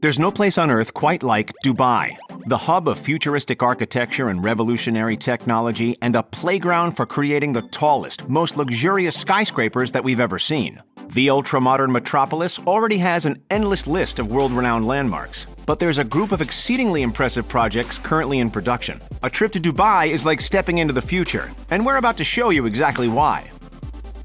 There's no place on Earth quite like Dubai, the hub of futuristic architecture and revolutionary technology, and a playground for creating the tallest, most luxurious skyscrapers that we've ever seen. The ultra-modern metropolis already has an endless list of world-renowned landmarks. But there's a group of exceedingly impressive projects currently in production. A trip to Dubai is like stepping into the future, and we're about to show you exactly why.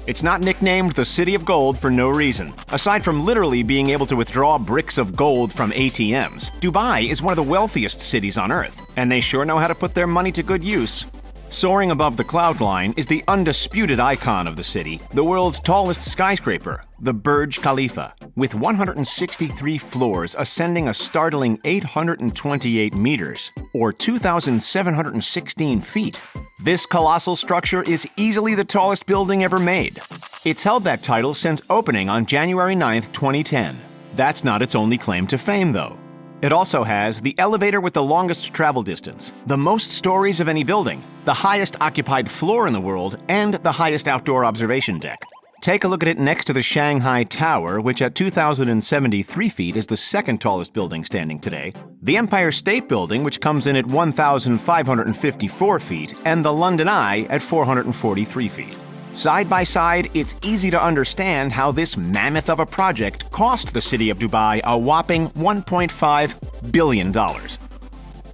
It's not nicknamed the City of Gold for no reason. Aside from literally being able to withdraw bricks of gold from ATMs, Dubai is one of the wealthiest cities on Earth, and they sure know how to put their money to good use. Soaring above the cloud line is the undisputed icon of the city, the world's tallest skyscraper, the Burj Khalifa, with 163 floors ascending a startling 828 meters, or 2,716 feet. This colossal structure is easily the tallest building ever made. It's held that title since opening on January 9, 2010. That's not its only claim to fame, though. It also has the elevator with the longest travel distance, the most stories of any building, the highest occupied floor in the world, and the highest outdoor observation deck. Take a look at it next to the Shanghai Tower, which at 2,073 feet is the second tallest building standing today, the Empire State Building, which comes in at 1,554 feet, and the London Eye at 443 feet. Side by side, it's easy to understand how this mammoth of a project cost the city of Dubai a whopping $1.5 billion.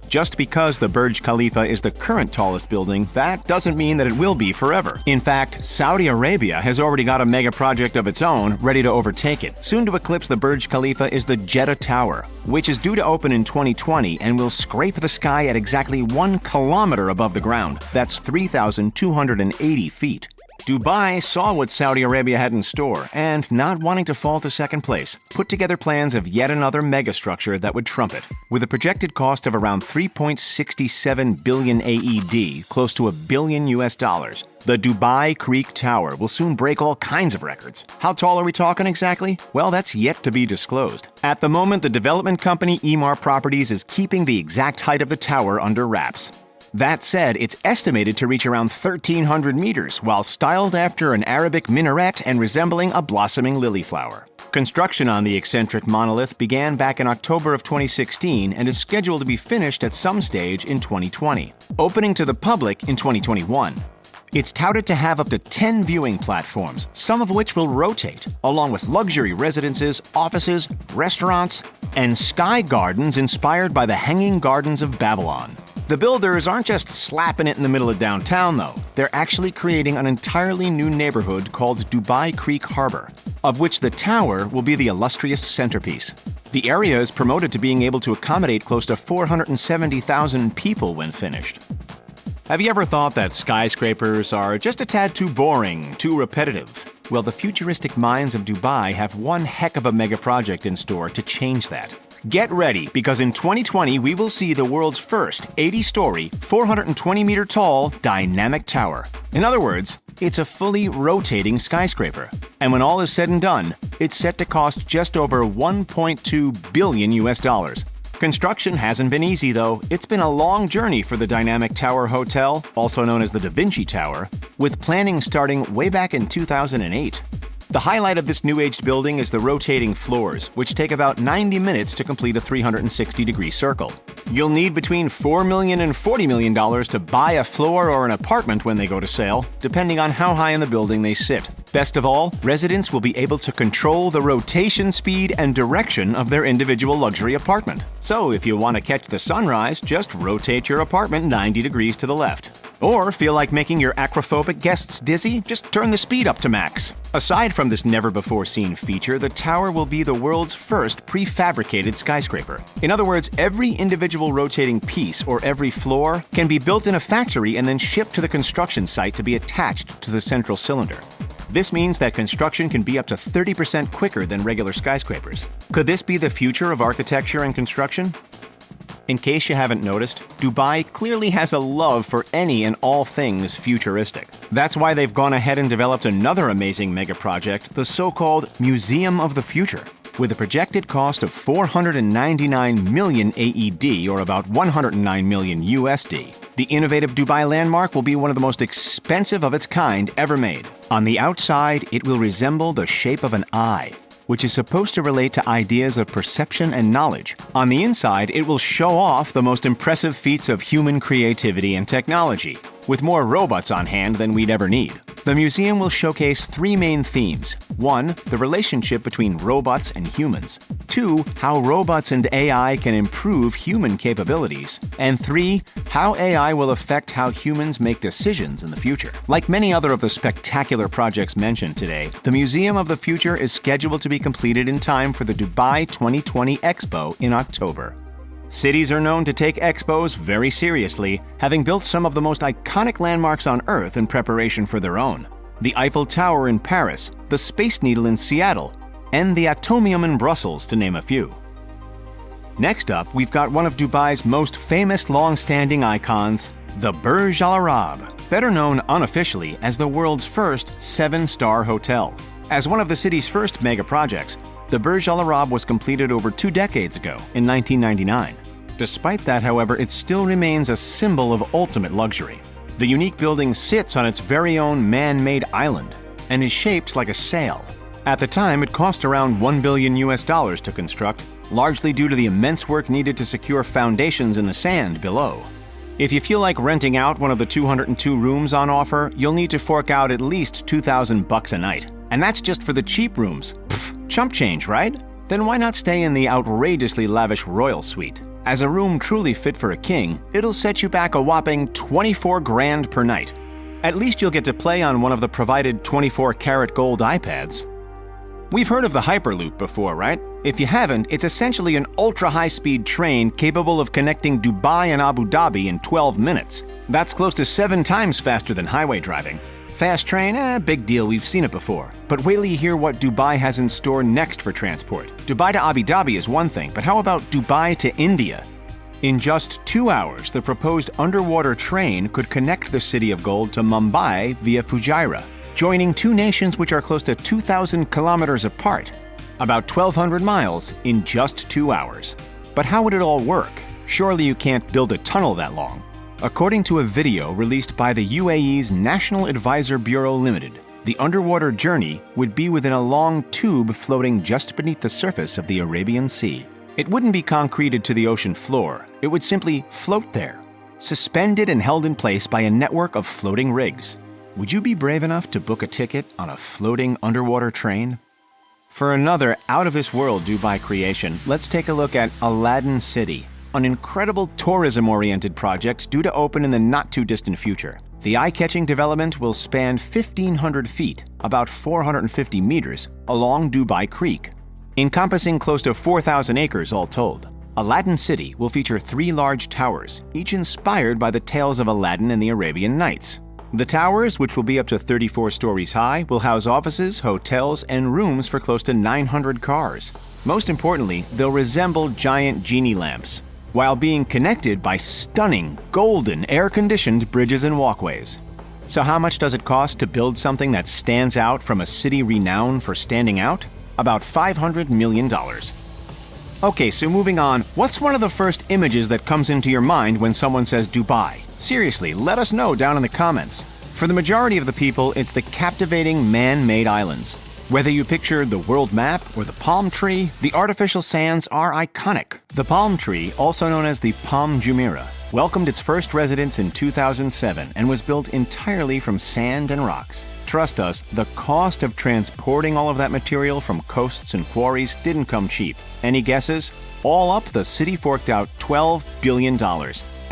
Just because the Burj Khalifa is the current tallest building, that doesn't mean that it will be forever. In fact, Saudi Arabia has already got a mega project of its own ready to overtake it. Soon to eclipse the Burj Khalifa is the Jeddah Tower, which is due to open in 2020 and will scrape the sky at exactly 1 kilometer above the ground. That's 3,280 feet. Dubai saw what Saudi Arabia had in store and, not wanting to fall to second place, put together plans of yet another megastructure that would trump it. With a projected cost of around 3.67 billion AED, close to $1 billion, the Dubai Creek Tower will soon break all kinds of records. How tall are we talking exactly? Well, that's yet to be disclosed. At the moment, the development company Emaar Properties is keeping the exact height of the tower under wraps. That said, it's estimated to reach around 1,300 meters, while styled after an Arabic minaret and resembling a blossoming lily flower. Construction on the eccentric monolith began back in October of 2016 and is scheduled to be finished at some stage in 2020, opening to the public in 2021. It's touted to have up to 10 viewing platforms, some of which will rotate, along with luxury residences, offices, restaurants, and sky gardens inspired by the Hanging Gardens of Babylon. The builders aren't just slapping it in the middle of downtown, though. They're actually creating an entirely new neighborhood called Dubai Creek Harbor, of which the tower will be the illustrious centerpiece. The area is promoted to being able to accommodate close to 470,000 people when finished. Have you ever thought that skyscrapers are just a tad too boring, too repetitive? Well, the futuristic minds of Dubai have one heck of a mega project in store to change that. Get ready, because in 2020 we will see the world's first 80-story, 420-meter-tall dynamic tower. In other words, it's a fully rotating skyscraper. And when all is said and done, it's set to cost just over $1.2 billion. Construction hasn't been easy, though. It's been a long journey for the Dynamic Tower Hotel, also known as the Da Vinci Tower, with planning starting way back in 2008. The highlight of this new-aged building is the rotating floors, which take about 90 minutes to complete a 360-degree circle. You'll need between $4 million and $40 million to buy a floor or an apartment when they go to sale, depending on how high in the building they sit. Best of all, residents will be able to control the rotation speed and direction of their individual luxury apartment. So if you want to catch the sunrise, just rotate your apartment 90 degrees to the left. Or feel like making your acrophobic guests dizzy? Just turn the speed up to max. Aside from this never-before-seen feature, the tower will be the world's first prefabricated skyscraper. In other words, every individual rotating piece or every floor can be built in a factory and then shipped to the construction site to be attached to the central cylinder. This means that construction can be up to 30% quicker than regular skyscrapers. Could this be the future of architecture and construction? In case you haven't noticed, Dubai clearly has a love for any and all things futuristic. That's why they've gone ahead and developed another amazing mega project, the so-called Museum of the Future. With a projected cost of 499 million AED, or about 109 million USD, the innovative Dubai landmark will be one of the most expensive of its kind ever made. On the outside, it will resemble the shape of an eye. which is supposed to relate to ideas of perception and knowledge. On the inside, it will show off the most impressive feats of human creativity and technology, with more robots on hand than we'd ever need. The museum will showcase three main themes. 1. The relationship between robots and humans. 2. How robots and AI can improve human capabilities. And 3. How AI will affect how humans make decisions in the future. Like many other of the spectacular projects mentioned today, the Museum of the Future is scheduled to be completed in time for the Dubai 2020 Expo in October. Cities are known to take expos very seriously, having built some of the most iconic landmarks on Earth in preparation for their own. The Eiffel Tower in Paris, the Space Needle in Seattle, and the Atomium in Brussels, to name a few. Next up, we've got one of Dubai's most famous long-standing icons, the Burj Al Arab, better known unofficially as the world's first 7-star hotel. As one of the city's first mega projects, the Burj Al Arab was completed over 2 decades ago, in 1999. Despite that, however, it still remains a symbol of ultimate luxury. The unique building sits on its very own man-made island and is shaped like a sail. At the time, it cost around $1 billion to construct, largely due to the immense work needed to secure foundations in the sand below. If you feel like renting out one of the 202 rooms on offer, you'll need to fork out at least $2,000 a night. And that's just for the cheap rooms. Chump change, right? Then why not stay in the outrageously lavish royal suite? As a room truly fit for a king, it'll set you back a whopping $24,000 per night. At least you'll get to play on one of the provided 24-karat gold iPads. We've heard of the Hyperloop before, right? If you haven't, it's essentially an ultra-high-speed train capable of connecting Dubai and Abu Dhabi in 12 minutes. That's close to 7 times faster than highway driving. Fast train, big deal, we've seen it before. But wait till you hear what Dubai has in store next for transport. Dubai to Abu Dhabi is one thing, but how about Dubai to India? In just 2 hours, the proposed underwater train could connect the City of Gold to Mumbai via Fujairah, joining two nations which are close to 2,000 kilometers apart, about 1,200 miles in just 2 hours. But how would it all work? Surely you can't build a tunnel that long. According to a video released by the UAE's National Advisor Bureau Limited, the underwater journey would be within a long tube floating just beneath the surface of the Arabian Sea. It wouldn't be concreted to the ocean floor, it would simply float there, suspended and held in place by a network of floating rigs. Would you be brave enough to book a ticket on a floating underwater train? For another out-of-this-world Dubai creation, let's take a look at Aladdin City, an incredible tourism-oriented project due to open in the not-too-distant future. The eye-catching development will span 1,500 feet, about 450 meters, along Dubai Creek, encompassing close to 4,000 acres all told. Aladdin City will feature 3 large towers, each inspired by the tales of Aladdin and the Arabian Nights. The towers, which will be up to 34 stories high, will house offices, hotels, and rooms for close to 900 cars. Most importantly, they'll resemble giant genie lamps, while being connected by stunning, golden, air-conditioned bridges and walkways. So how much does it cost to build something that stands out from a city renowned for standing out? About $500 million. Okay, so moving on, what's one of the first images that comes into your mind when someone says Dubai? Seriously, let us know down in the comments. For the majority of the people, it's the captivating man-made islands. Whether you picture the world map or the palm tree, the artificial sands are iconic. The palm tree, also known as the Palm Jumeirah, welcomed its first residents in 2007 and was built entirely from sand and rocks. Trust us, the cost of transporting all of that material from coasts and quarries didn't come cheap. Any guesses? All up, the city forked out $12 billion.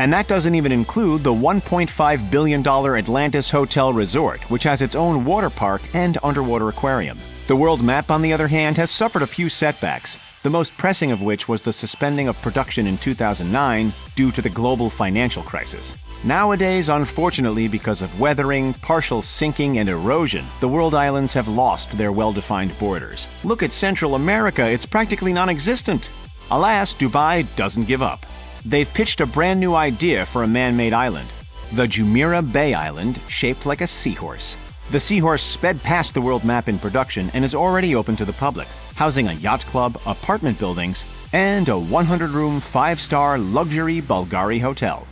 And that doesn't even include the $1.5 billion Atlantis Hotel Resort, which has its own water park and underwater aquarium. The world map, on the other hand, has suffered a few setbacks, the most pressing of which was the suspending of production in 2009 due to the global financial crisis. Nowadays, unfortunately, because of weathering, partial sinking, and erosion, the world islands have lost their well-defined borders. Look at Central America, it's practically non-existent. Alas, Dubai doesn't give up. They've pitched a brand new idea for a man-made island, the Jumeirah Bay Island, shaped like a seahorse. The seahorse sped past the world map in production and is already open to the public, housing a yacht club, apartment buildings, and a 100-room, 5-star luxury Bulgari hotel.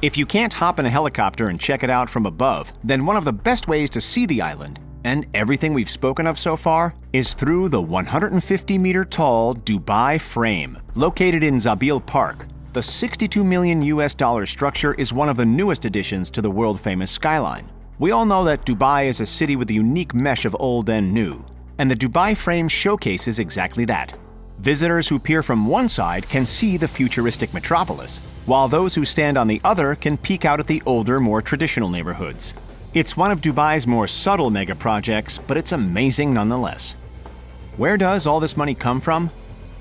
If you can't hop in a helicopter and check it out from above, then one of the best ways to see the island, And everything we've spoken of so far is through the 150-meter-tall Dubai Frame, located in Zabil Park. The $62 million structure is one of the newest additions to the world-famous skyline. We all know that Dubai is a city with a unique mesh of old and new, and the Dubai Frame showcases exactly that. Visitors who peer from one side can see the futuristic metropolis, while those who stand on the other can peek out at the older, more traditional neighborhoods. It's one of Dubai's more subtle mega projects, but it's amazing nonetheless. Where does all this money come from?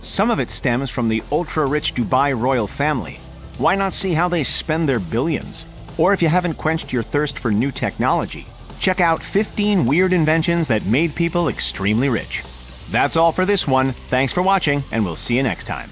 Some of it stems from the ultra-rich Dubai royal family. Why not see how they spend their billions? Or if you haven't quenched your thirst for new technology, check out 15 weird inventions that made people extremely rich. That's all for this one. Thanks for watching, and we'll see you next time.